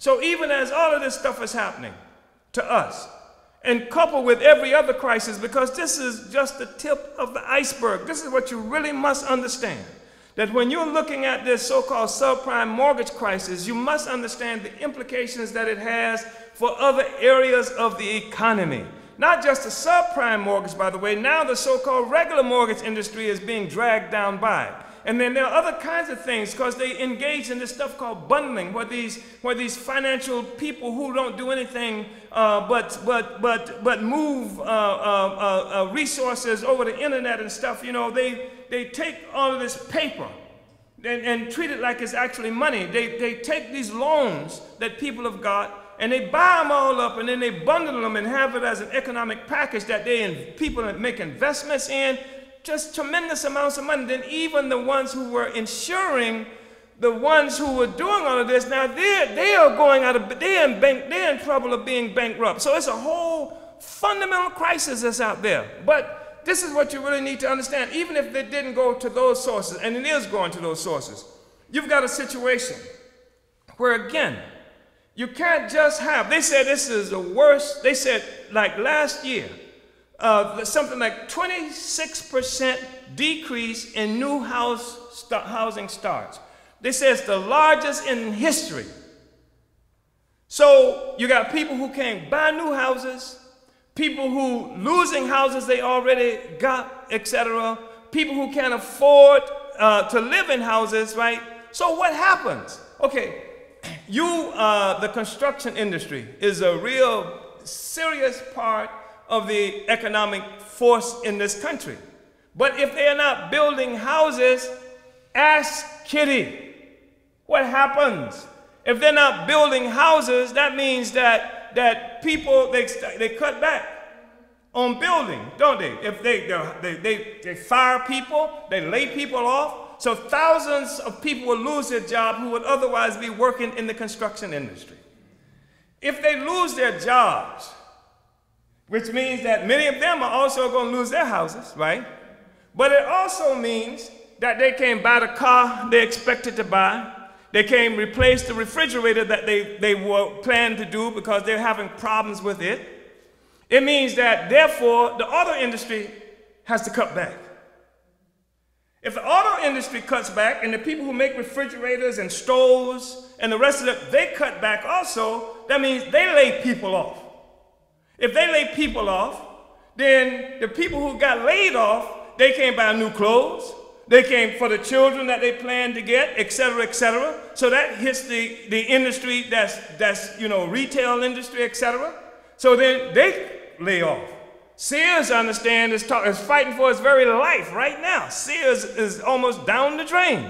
So even as all of this stuff is happening to us, and coupled with every other crisis, because this is just the tip of the iceberg, this is what you really must understand. That when you're looking at this so-called subprime mortgage crisis, you must understand the implications that it has for other areas of the economy. Not just the subprime mortgage, by the way, now the so-called regular mortgage industry is being dragged down by it. And then there are other kinds of things because they engage in this stuff called bundling, where these financial people who don't do anything but move resources over the internet and stuff, you know, they take all of this paper and treat it like it's actually money. They take these loans that people have got and they buy them all up and then they bundle them and have it as an economic package that people make investments in. Just tremendous amounts of money. Then even the ones who were insuring the ones who were doing all of this, now they are going out of, they're in trouble of being bankrupt. So it's a whole fundamental crisis that's out there. But this is what you really need to understand. Even if they didn't go to those sources, and it is going to those sources, you've got a situation where, again, you can't just have, they said this is the worst, they said like last year, something like 26% decrease in new housing starts. They say it's the largest in history. So you got people who can't buy new houses, people who losing houses they already got, etc. People who can't afford to live in houses, right? So what happens? Okay, the construction industry is a real serious part of the economic force in this country. But if they are not building houses, ask Kitty, what happens? If they're not building houses, that means that people, they cut back on building, don't they? If they fire people, they lay people off, so thousands of people will lose their job who would otherwise be working in the construction industry. If they lose their jobs, which means that many of them are also going to lose their houses, right? But it also means that they can't buy the car they expected to buy. They can't replace the refrigerator that they were planning to do because they're having problems with it. It means that, therefore, the auto industry has to cut back. If the auto industry cuts back and the people who make refrigerators and stoves and the rest of it, they cut back also, that means they lay people off. If they lay people off, then the people who got laid off, they can't buy new clothes. They can't for the children that they plan to get, et cetera, et cetera. So that hits the industry that's you know, retail industry, et cetera. So then they lay off. Sears, I understand, is fighting for its very life right now. Sears is almost down the drain.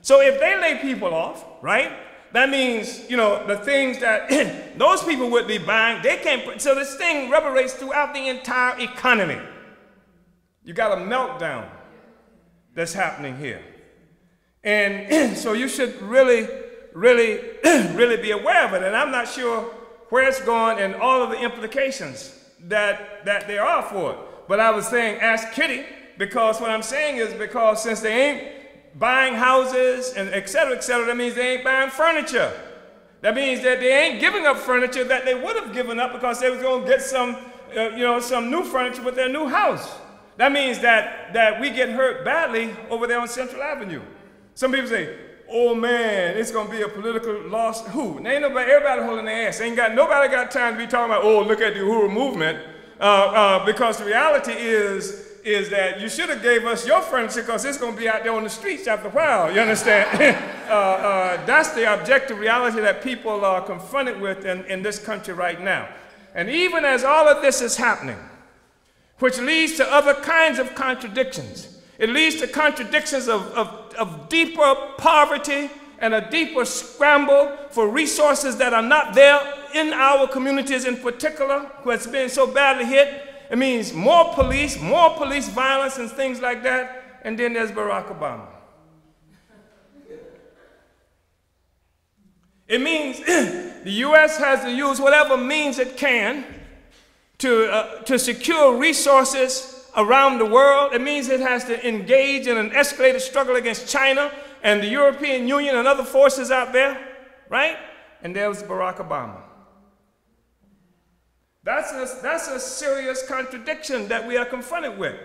So if they lay people off, right, that means, you know, the things that those people would be buying, they can't, so this thing reverberates throughout the entire economy. You got a meltdown that's happening here. And so you should really be aware of it. And I'm not sure where it's going and all of the implications that there are for it. But I was saying, ask Kitty, because what I'm saying is because since they ain't buying houses and et cetera, that means they ain't buying furniture. That means that they ain't giving up furniture that they would have given up because they was going to get some, you know, some new furniture with their new house. That means that we get hurt badly over there on Central Avenue. Some people say, oh man, it's going to be a political loss. Who? Ain't nobody, everybody holding their ass. Nobody got time to be talking about, oh, look at the Uhuru Movement. Because the reality is that you should have gave us your furniture because it's going to be out there on the streets after a while, you understand? That's the objective reality that people are confronted with in this country right now. And even as all of this is happening, which leads to other kinds of contradictions, it leads to contradictions of deeper poverty and a deeper scramble for resources that are not there in our communities in particular, who has been so badly hit. It means more police violence and things like that. And then there's Barack Obama. It means the U.S. has to use whatever means it can to secure resources around the world. It means it has to engage in an escalated struggle against China and the European Union and other forces out there, right? and there was Barack Obama. That's a serious contradiction that we are confronted with,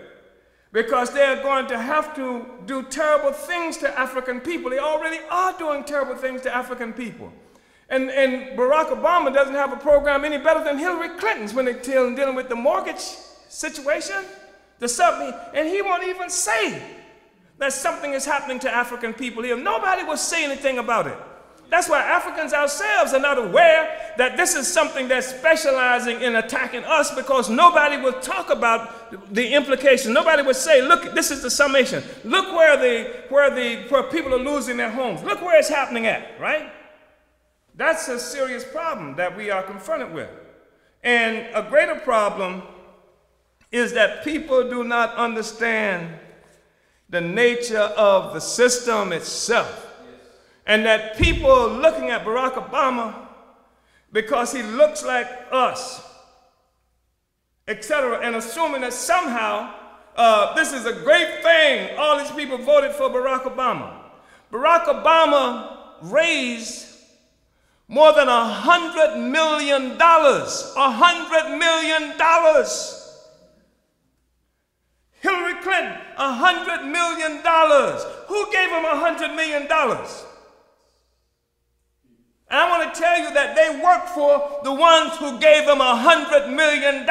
because they're going to have to do terrible things to African people. They already are doing terrible things to African people. And Barack Obama doesn't have a program any better than Hillary Clinton's when they're dealing with the mortgage situation, and he won't even say that something is happening to African people here. Nobody will say anything about it. That's why Africans ourselves are not aware that this is something that's specializing in attacking us, because nobody will talk about the implications. Nobody will say, look, this is the summation. Look where people are losing their homes. Look where it's happening at, right? That's a serious problem that we are confronted with. And a greater problem is that people do not understand the nature of the system itself. And that people are looking at Barack Obama because he looks like us, etc., and assuming that somehow this is a great thing. All these people voted for Barack Obama. Barack Obama raised more than $100 million. $100 million. Hillary Clinton, $100 million. Who gave him $100 million? And I want to tell you that they worked for the ones who gave them $100 million.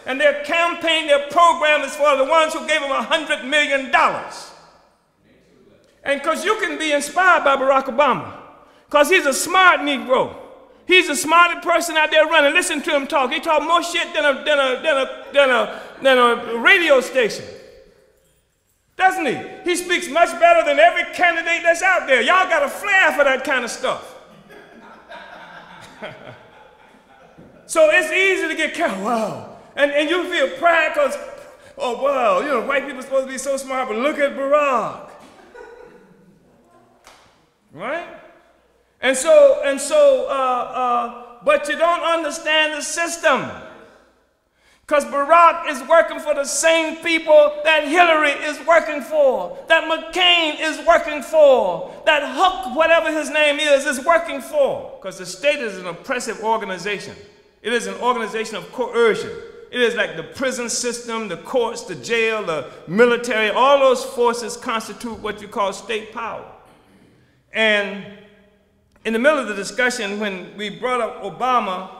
And their campaign, their program is for the ones who gave them $100 million. And because you can be inspired by Barack Obama, because he's a smart Negro. He's the smartest person out there running. Listen to him talk. He talk more shit than a radio station. Doesn't he? He speaks much better than every candidate that's out there. Y'all got a flair for that kind of stuff. So it's easy to get carried, wow. And you feel pride because, oh, wow, you know, white people are supposed to be so smart, but look at Barack. Right? But you don't understand the system. Because Barack is working for the same people that Hillary is working for, that McCain is working for, that Huck, whatever his name is working for. Because the state is an oppressive organization. It is an organization of coercion. It is like the prison system, the courts, the jail, the military. All those forces constitute what you call state power. And in the middle of the discussion, when we brought up Obama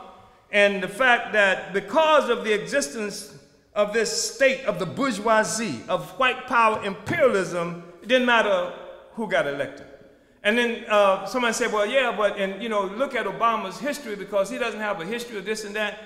and the fact that because of the existence of this state of the bourgeoisie, of white power imperialism, it didn't matter who got elected. And then somebody said, well, yeah, but, and you know, look at Obama's history because he doesn't have a history of this and that.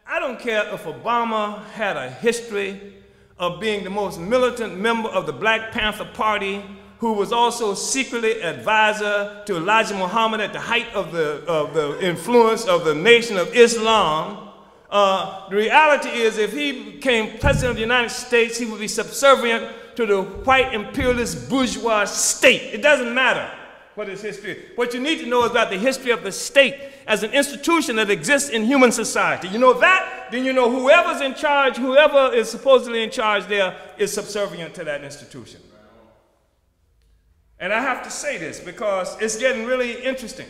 I don't care if Obama had a history of being the most militant member of the Black Panther Party, who was also secretly advisor to Elijah Muhammad at the height of the influence of the Nation of Islam. The reality is if he became president of the United States, he would be subservient to the white imperialist bourgeois state. It doesn't matter what his history is. What you need to know is about the history of the state as an institution that exists in human society. You know that, then you know whoever's in charge, whoever is supposedly in charge there is subservient to that institution. And I have to say this because it's getting really interesting.